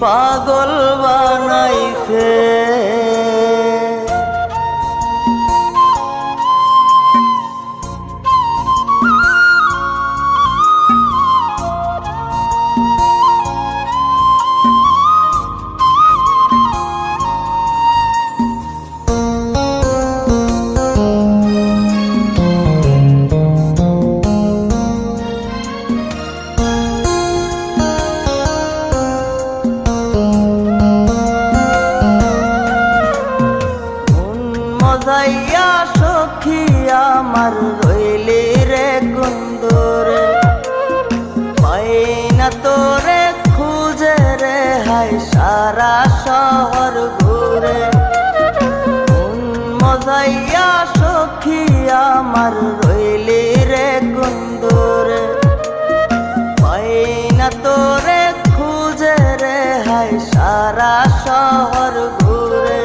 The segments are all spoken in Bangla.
পাগল বানাইছে। মজাইয়া সখী আমার রইলি রে কুন্দরে, পাই না তোরে খুঁজে রে হাই সারা শহর ঘুরে। মজাইয়া সখী আমার রইলি রে কুন্দরে, পাই না তোরে খুঁজে রে হাই সারা শহর ঘুরে।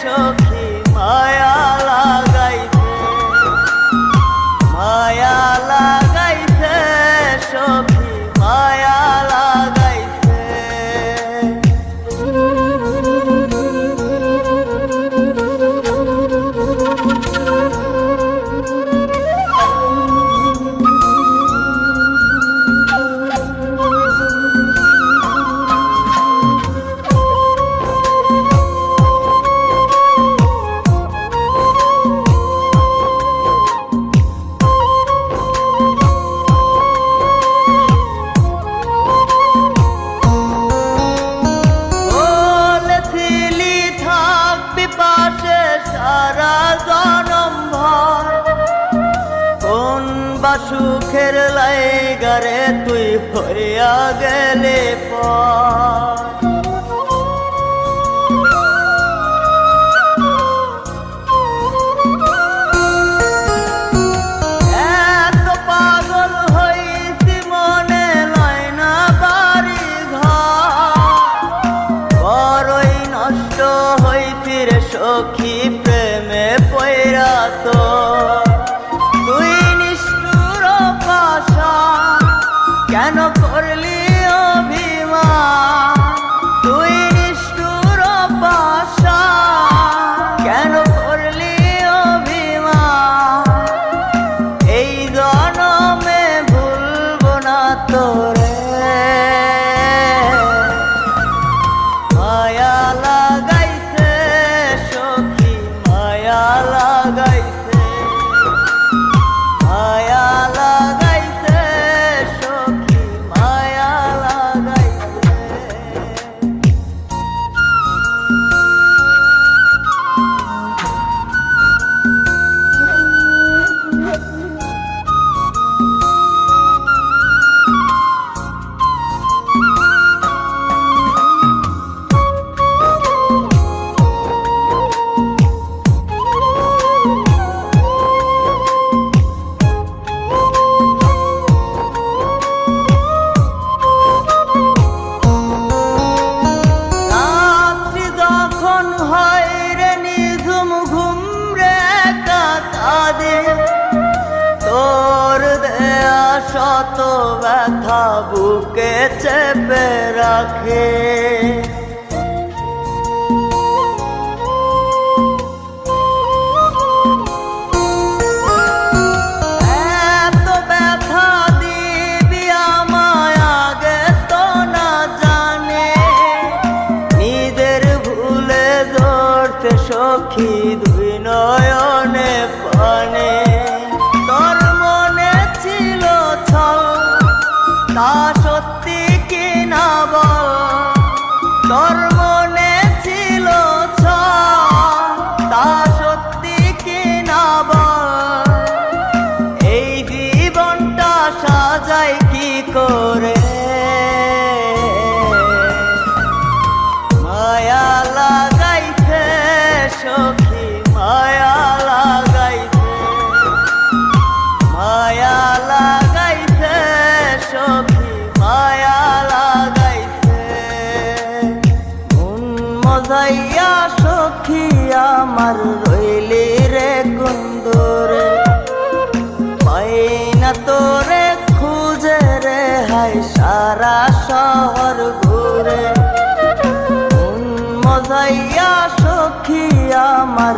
সখী মায়া লাগাইছে, মায়া লাগাইছে সখী মায়া লাগাইছে। সারা জনম ভর কোন বা সুখের লাইগারে তুই হইয়া গেলে পর। এত পাগল হইছি মনে লয় না বাড়ি ঘর, বড়ই নষ্ট হইছি রে সখী প্রেমে পয়রা। তো তুই নিষ্ঠুর পাশান কেন করলি অভিমান, তুই নিষ্ঠুর পাশান কেন করলি অভিমান। এই জনমে ভুলবো না তোরে, মায়া লাগাইছে সখী মায়া লাগাইছে, মায়া লাগাইছে সখী মায়া লাগাইছে। তোর দেয়া শত ব্যথা বুকে চেপে রাখে, এত ব্যথা দিবি আমায় আগে তো না জানে। নিজের ভুলে ধরতে সখী দুই নয়নে পানে। তোর মনে ছিল ছল তা সত্যি কি না বল, তোর মনে ছিল ছল তা সত্যি কি না বল। এই জীবনটা সাজাই কি করে, মায়া লাগাইছে সখী আমার রইলি রে কুন্দরে, পাই না তোরে খুঁজে রে হাই সারা শহর ঘুরে, মন মজাইয়া সখী আমার